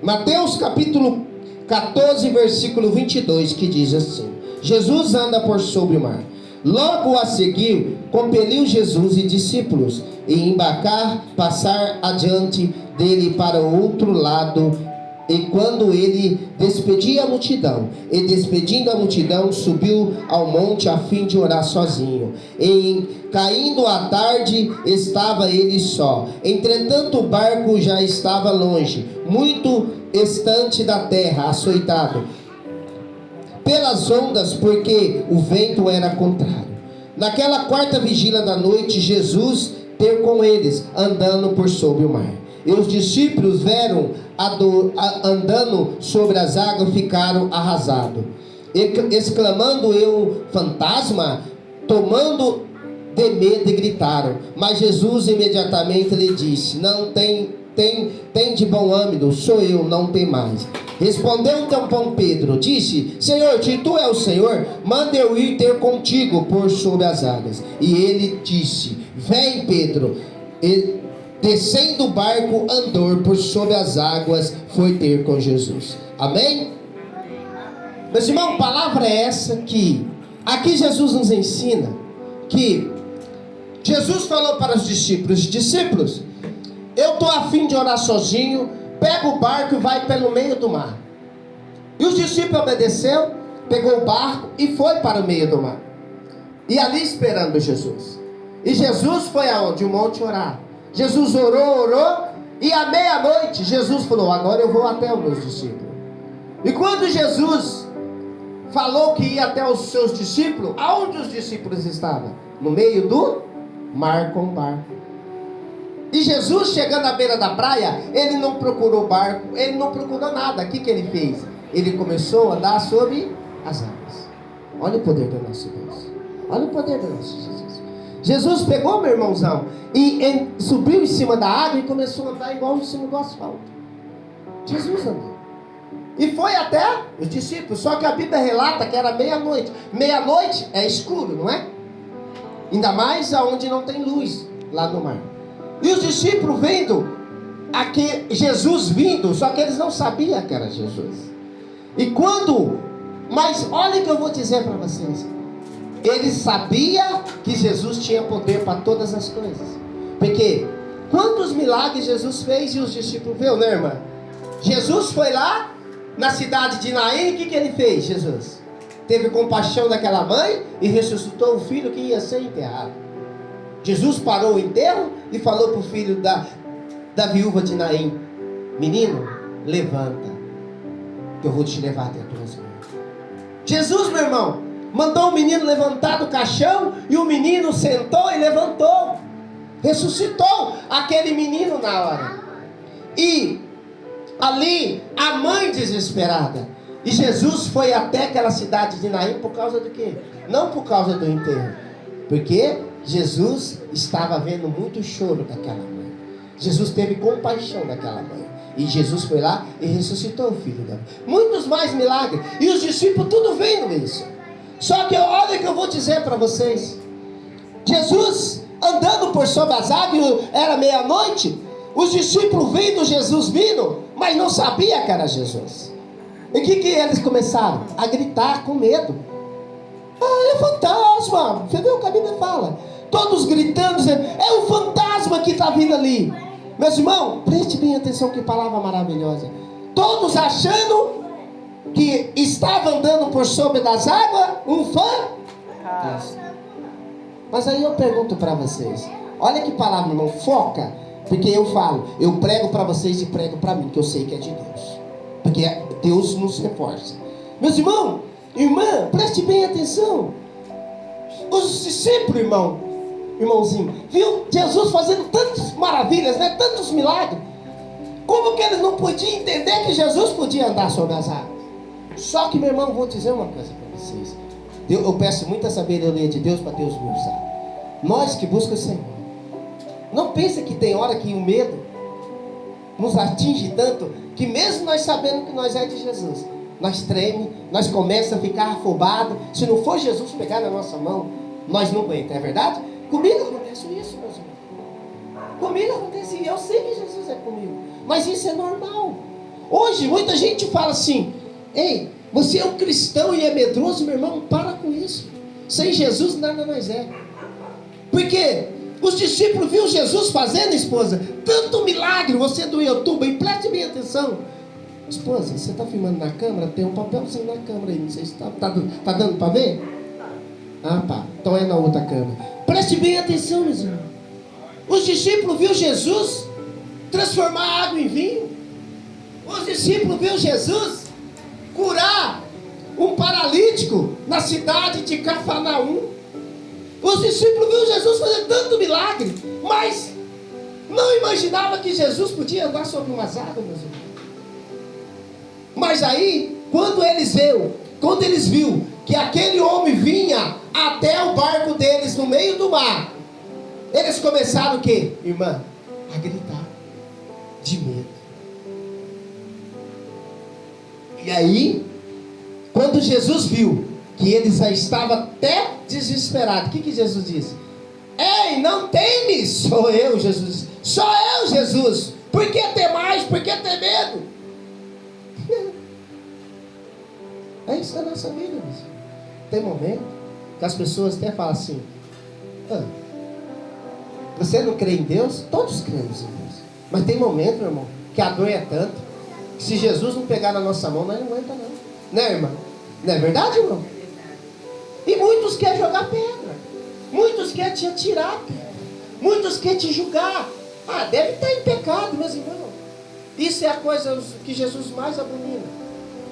Mateus capítulo 14, versículo 22, que diz assim: Jesus anda por sobre o mar. Logo a seguir, compeliu Jesus e discípulos e embarcar, passar adiante dele para o outro lado. E quando ele despedia a multidão, e despedindo a multidão, subiu ao monte a fim de orar sozinho. E caindo a tarde, estava ele só. Entretanto, o barco já estava longe, muito distante da terra, açoitado pelas ondas, porque o vento era contrário. Naquela quarta vigília da noite, Jesus teve com eles, andando por sobre o mar. E os discípulos veram andando sobre as águas, ficaram arrasados, exclamando: eu fantasma, tomando de medo, e gritaram. Mas Jesus imediatamente lhe disse: não tem de bom ânimo, sou eu, não tem mais. Respondeu então Pedro, disse: Senhor, se tu és o Senhor, manda eu ir ter contigo por sobre as águas. E ele disse: vem, Pedro. E descendo do barco, andou por sobre as águas, foi ter com Jesus. Amém? Meus irmãos, palavra é essa que aqui Jesus nos ensina, que Jesus falou para os discípulos: eu estou a fim de orar sozinho, pega o barco e vai pelo meio do mar. E os discípulos obedeceu, pegou o barco e foi para o meio do mar. E ali esperando Jesus. E Jesus foi aonde? O monte orar. Jesus orou, e à meia-noite Jesus falou: agora eu vou até os meus discípulos. E quando Jesus falou que ia até os seus discípulos, aonde os discípulos estavam? No meio do mar com o barco. E Jesus, chegando à beira da praia, ele não procurou barco, ele não procurou nada. O que ele fez? Ele começou a andar sobre as águas. Olha o poder do nosso Deus. Olha o poder do nosso Jesus. Jesus pegou, meu irmãozão, e subiu em cima da água e começou a andar igual em cima do asfalto. Jesus andou. E foi até os discípulos. Só que a Bíblia relata que era meia-noite. Meia-noite é escuro, não é? Ainda mais aonde não tem luz, lá no mar. E os discípulos vendo aqui Jesus vindo, só que eles não sabiam que era Jesus. Mas olha o que eu vou dizer para vocês. Eles sabiam que Jesus tinha poder para todas as coisas. Porque quantos milagres Jesus fez e os discípulos viram, né, irmã? Jesus foi lá na cidade de Naim, o que ele fez? Jesus teve compaixão daquela mãe e ressuscitou o filho que ia ser enterrado. Jesus parou o enterro e falou para o filho da viúva de Naim: menino, levanta, que eu vou te levar até as tuas mãos. Jesus, meu irmão, mandou o menino levantar do caixão, e o menino sentou e levantou, ressuscitou aquele menino na hora. E ali a mãe desesperada, e Jesus foi até aquela cidade de Naim por causa do quê? Não por causa do enterro, porque Jesus estava vendo muito choro daquela mãe. Jesus teve compaixão daquela mãe, e Jesus foi lá e ressuscitou o filho dela. Muitos mais milagres, e os discípulos tudo vendo isso. Só que olha o que eu vou dizer para vocês. Jesus andando por sobre as águas, era meia-noite. Os discípulos vendo Jesus vindo, mas não sabia que era Jesus. E o que eles começaram? A gritar com medo. Ah, é fantasma. Você viu o que a Bíblia fala? Todos gritando, dizendo: é o fantasma que está vindo ali. Meus irmãos, preste bem atenção, que palavra maravilhosa. Todos achando que estava andando por sobre das águas um fantasma. Mas aí eu pergunto para vocês, olha que palavra, não foca, porque eu falo, eu prego para vocês e prego para mim, que eu sei que é de Deus, porque Deus nos reforça. Meus irmãos, irmã, preste bem atenção. Os discípulos, irmãozinho, viu Jesus fazendo tantas maravilhas, né? Tantos milagres. Como que eles não podiam entender que Jesus podia andar sobre as águas? Só que, meu irmão, vou dizer uma coisa para vocês. Eu peço muita sabedoria de Deus para Deus me usar. Nós que buscamos o Senhor, não pense que tem hora que o medo nos atinge tanto, que mesmo nós sabendo que nós é de Jesus, nós treme, nós começamos a ficar afobados. Se não for Jesus pegar na nossa mão, nós não aguentamos, é verdade? Comigo acontece isso, meus irmãos. Comigo acontece isso. Eu sei que Jesus é comigo, mas isso é normal. Hoje, muita gente fala assim: ei, você é um cristão e é medroso, meu irmão, para com isso. Sem Jesus nada mais é. Porque os discípulos viram Jesus fazendo, esposa, tanto milagre. Você do YouTube, e preste bem atenção. Esposa, você está filmando na câmera? Tem um papelzinho na câmera aí, não sei se está dando para ver? Ah, pá, então é na outra câmera. Preste bem atenção, meus irmãos. Os discípulos viram Jesus transformar água em vinho. Os discípulos viram Jesus curar um paralítico na cidade de Cafarnaum. Os discípulos viram Jesus fazer tanto milagre, mas não imaginava que Jesus podia andar sobre umas águas, meus irmãos. Mas aí, quando eles viram que aquele homem vinha até o barco deles no meio do mar, eles começaram o quê, irmã? A gritar de medo. E aí, quando Jesus viu que eles já estavam até desesperados, o que Jesus disse? Ei, não temes, sou eu, Jesus. Sou eu, Jesus. Por que ter mais? Por que ter medo? É isso da nossa vida, meus irmãos. Tem momento que as pessoas até falam assim: você não crê em Deus? Todos cremos em Deus. Mas tem momento, meu irmão, que a dor é tanto que se Jesus não pegar na nossa mão, nós não aguenta não. Né, irmã? Não é verdade, irmão? E muitos querem jogar pedra. Muitos querem te atirar pedra. Muitos querem te julgar. Ah, deve estar em pecado, meus irmãos. Isso é a coisa que Jesus mais abomina.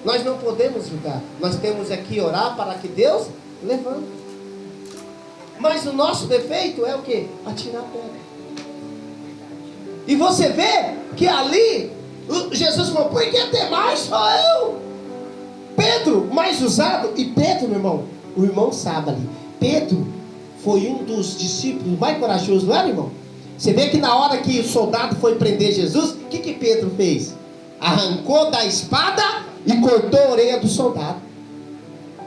Nós não podemos julgar. Nós temos aqui orar para que Deus levante. Mas o nosso defeito é o quê? Atirar pedra. E você vê que ali Jesus falou: por que ter mais? Sou eu. Pedro, mais usado. E Pedro, meu irmão, o irmão sabe ali, Pedro foi um dos discípulos mais corajosos, não é, irmão? Você vê que na hora que o soldado foi prender Jesus, o que Pedro fez? Arrancou da espada e cortou a orelha do soldado.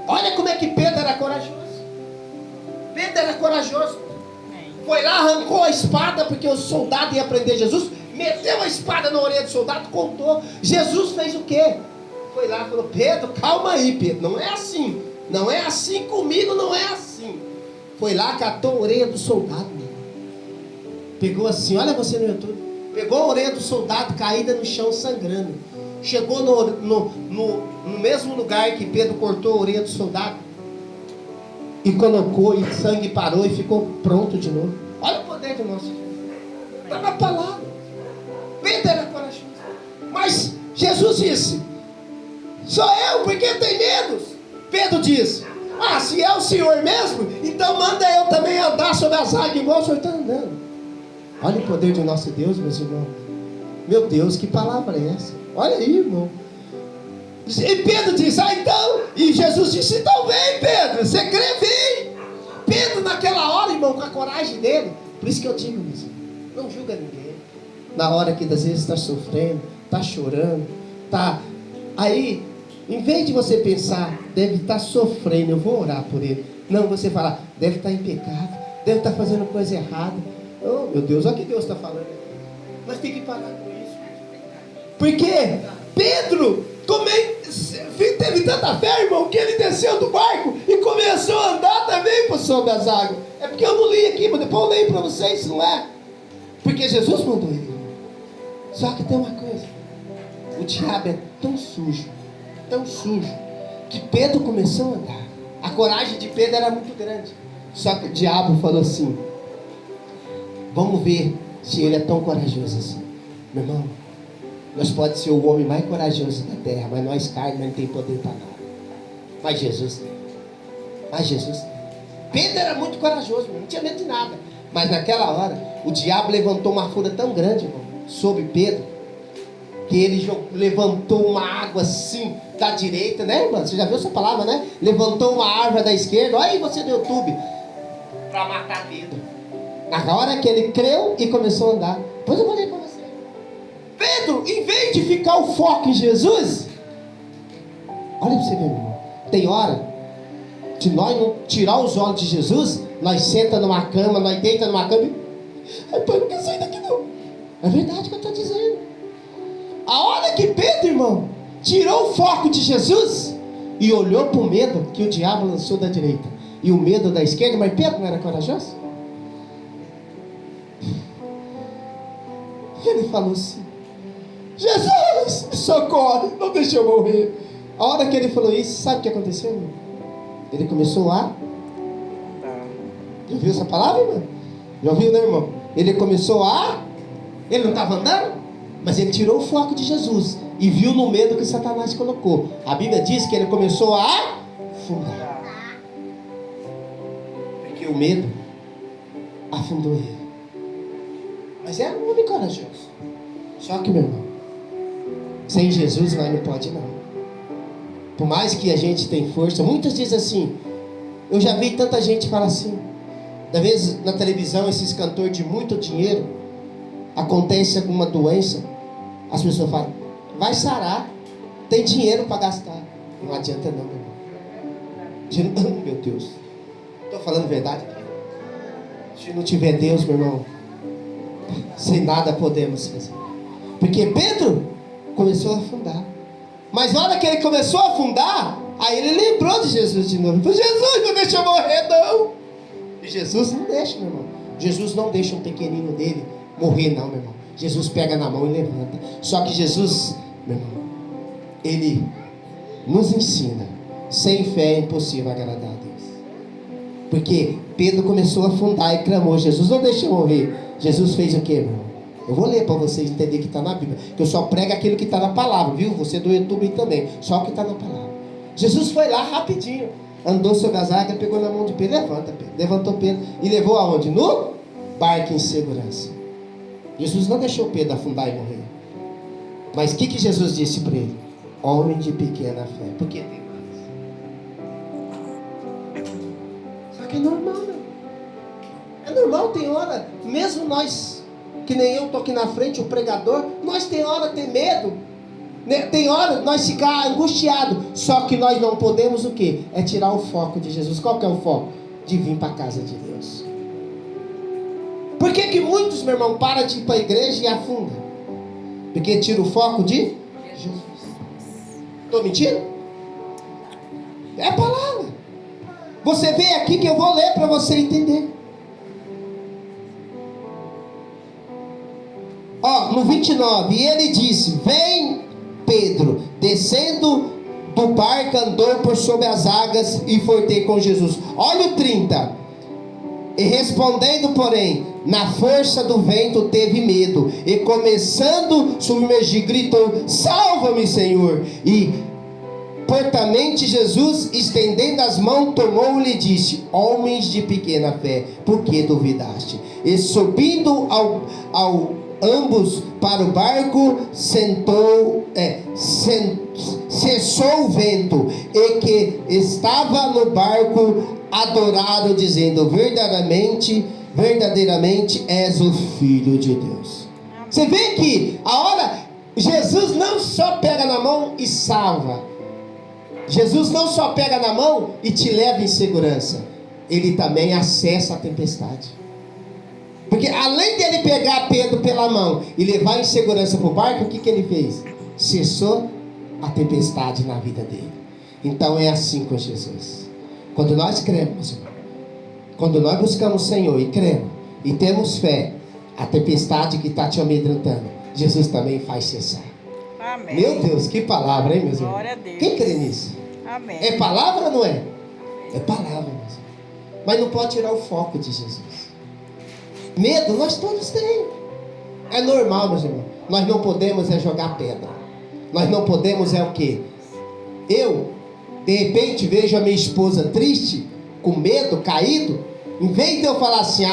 Olha como é que Pedro era corajoso. Pedro era corajoso. Foi lá, arrancou a espada, porque o soldado ia prender Jesus, meteu a espada na orelha do soldado, contou. Jesus fez o quê? Foi lá e falou: Pedro, calma aí, Pedro, não é assim. Não é assim comigo, não é assim. Foi lá, catou a orelha do soldado, meu. Pegou assim, olha você no YouTube. Pegou a orelha do soldado caída no chão, sangrando. Chegou no mesmo lugar que Pedro cortou a orelha do soldado e colocou, e o sangue parou e ficou pronto de novo. Olha o poder do nosso Deus. Está na palavra. Pedro era corajoso. Mas Jesus disse: sou eu, por que tem medo? Pedro disse: ah, se é o Senhor mesmo, então manda eu também andar sobre as águas igual o Senhor está andando. Olha o poder do nosso Deus, meus irmãos. Meu Deus, que palavra é essa? Olha aí, irmão. E Pedro disse: ah, então. E Jesus disse: então vem, Pedro, você crê, vem. Pedro naquela hora, irmão, com a coragem dele. Por isso que eu digo, meus irmãos, não julga ninguém. Na hora que às vezes está sofrendo, está chorando, está... Aí, em vez de você pensar: deve estar sofrendo, eu vou orar por ele. Não, você fala: deve estar em pecado, deve estar fazendo coisa errada. Oh, meu Deus, olha o que Deus está falando. Nós temos que parar com isso. Porque Pedro também teve tanta fé, irmão, que ele desceu do barco e começou a andar também por sobre as águas. É porque eu não li aqui, mas depois eu leio para vocês, não é? Porque Jesus mandou ele. Só que tem uma coisa: o diabo é tão sujo, que Pedro começou a andar. A coragem de Pedro era muito grande. Só que o diabo falou assim: vamos ver se ele é tão corajoso assim. Meu irmão, nós podemos ser o homem mais corajoso da terra, mas nós carne não tem poder para nada. Mas Jesus tem. Pedro era muito corajoso, não tinha medo de nada. Mas naquela hora, o diabo levantou uma fúria tão grande, irmão, sobre Pedro, que ele levantou uma água assim da direita, né, irmão? Você já viu essa palavra, né? Levantou uma árvore da esquerda. Olha aí você no YouTube, para matar Pedro. Na hora que ele creu e começou a andar. Depois eu vou ler para você. Pedro, em vez de ficar o foco em Jesus, olha para você ver, meu irmão. Tem hora de nós não tirar os olhos de Jesus, nós senta numa cama, nós deita numa cama e... ai, pai, não quero sair daqui não. É verdade que eu estou dizendo. A hora que Pedro, irmão, tirou o foco de Jesus e olhou para o medo que o diabo lançou da direita e o medo da esquerda. Mas Pedro não era corajoso? Ele falou assim: Jesus, me socorre, não deixe eu morrer. A hora que ele falou isso, sabe o que aconteceu, irmão? Ele começou a... Já ouviu essa palavra, irmão? Já ouviu, né, irmão? Ele começou a... Ele não estava andando, mas ele tirou o foco de Jesus e viu no medo que Satanás colocou. A Bíblia diz que ele começou a afundar, porque o medo afundou ele. Mas era um homem corajoso. Só que, meu irmão, sem Jesus nós não pode não. Por mais que a gente tenha força, muitos dizem assim, eu já vi tanta gente falar assim, da vez na televisão, esses cantores de muito dinheiro, acontece alguma doença, as pessoas falam, vai sarar, tem dinheiro para gastar. Não adianta não, meu irmão. Meu Deus, estou falando verdade aqui. Se não tiver Deus, meu irmão, sem nada podemos fazer. Porque Pedro começou a afundar. Mas na hora que ele começou a afundar, aí ele lembrou de Jesus de novo. Jesus, não deixa eu morrer não. E Jesus não deixa, meu irmão. Jesus não deixa um pequenino dele morrer não, meu irmão. Jesus pega na mão e levanta. Só que Jesus, meu irmão, ele nos ensina, sem fé é impossível agradar a Deus. Porque Pedro começou a afundar e clamou, Jesus não deixa eu morrer. Jesus fez o que, meu irmão? Eu vou ler para vocês entenderem que está na Bíblia, que eu só prego aquilo que está na palavra, viu? Você do YouTube também, só o que está na palavra. Jesus foi lá rapidinho, andou sobre as águas, pegou na mão de Pedro, levanta Pedro, levantou Pedro e levou aonde? No barco em segurança. Jesus não deixou Pedro afundar e morrer. Mas o que Jesus disse para ele? Homem de pequena fé. Por que tem mais? Só que é normal, meu. É normal, tem hora, mesmo nós, que nem eu estou aqui na frente, o pregador, nós tem hora ter medo, né? Tem hora nós ficar angustiado. Só que nós não podemos o quê? É tirar o foco de Jesus. Qual que é o foco? De vir para a casa de Deus. Por que muitos, meu irmão, param de ir para a igreja e afundam? Porque tira o foco de Jesus. Estou mentindo? É a palavra. Você vê aqui que eu vou ler para você entender. Ó, no 29, e ele disse, vem Pedro, descendo do barco, andou por sobre as águas e foi ter com Jesus. Olha o 30, e respondendo porém, na força do vento teve medo, e começando a submergir, gritou, salva-me Senhor, e portamente Jesus, estendendo as mãos, tomou-lhe e disse, homens de pequena fé, por que duvidaste? E subindo ambos para o barco, cessou o vento, e que estava no barco adoraram, dizendo, verdadeiramente és o Filho de Deus. Você vê que a hora, Jesus não só pega na mão e salva, Jesus não só pega na mão e te leva em segurança, ele também acessa a tempestade. Porque além dele pegar Pedro pela mão e levar em segurança para o barco, o que ele fez? Cessou a tempestade na vida dele. Então é assim com Jesus. Quando nós cremos, irmão, quando nós buscamos o Senhor e cremos, e temos fé, a tempestade que está te amedrontando, Jesus também faz cessar. Amém. Meu Deus, que palavra, hein, meus irmãos? Glória a Deus. Quem crê nisso? Amém. É palavra ou não é? É palavra, meus irmãos. Mas não pode tirar o foco de Jesus. Medo nós todos temos. É normal, meus irmãos. Nós não podemos é jogar pedra. Nós não podemos é o quê? Eu, de repente, vejo a minha esposa triste, com medo, caído. Em vez de eu falar assim,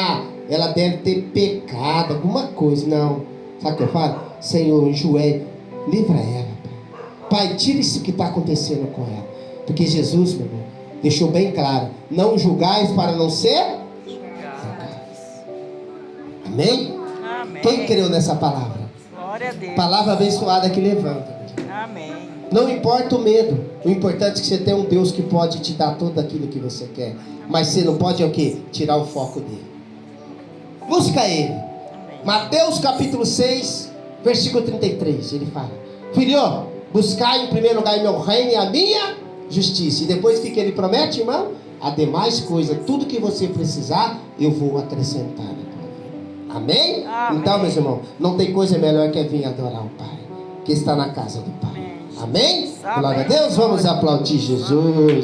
ela deve ter pecado, alguma coisa. Não. Sabe o que eu falo? Senhor, joelho, livra ela. Pai, tira isso que está acontecendo com ela. Porque Jesus, meu irmão, deixou bem claro. Não julgais para não ser... Amém? Amém. Quem creu nessa palavra? Glória a Deus. Palavra abençoada que levanta. Amém. Não importa o medo. O importante é que você tenha um Deus que pode te dar tudo aquilo que você quer. Mas você não pode é o quê? Tirar o foco dele. Busca ele. Amém. Mateus capítulo 6, versículo 33. Ele fala: Filho, Buscar em primeiro lugar meu reino e a minha justiça. E depois o que ele promete, irmão? A demais coisa, tudo que você precisar, eu vou acrescentar na tua vida. Amém? Amém. Então, meus irmãos, não tem coisa melhor que vir adorar o Pai, que está na casa do Pai. Amém? Amém. Glória a Deus, vamos aplaudir Jesus.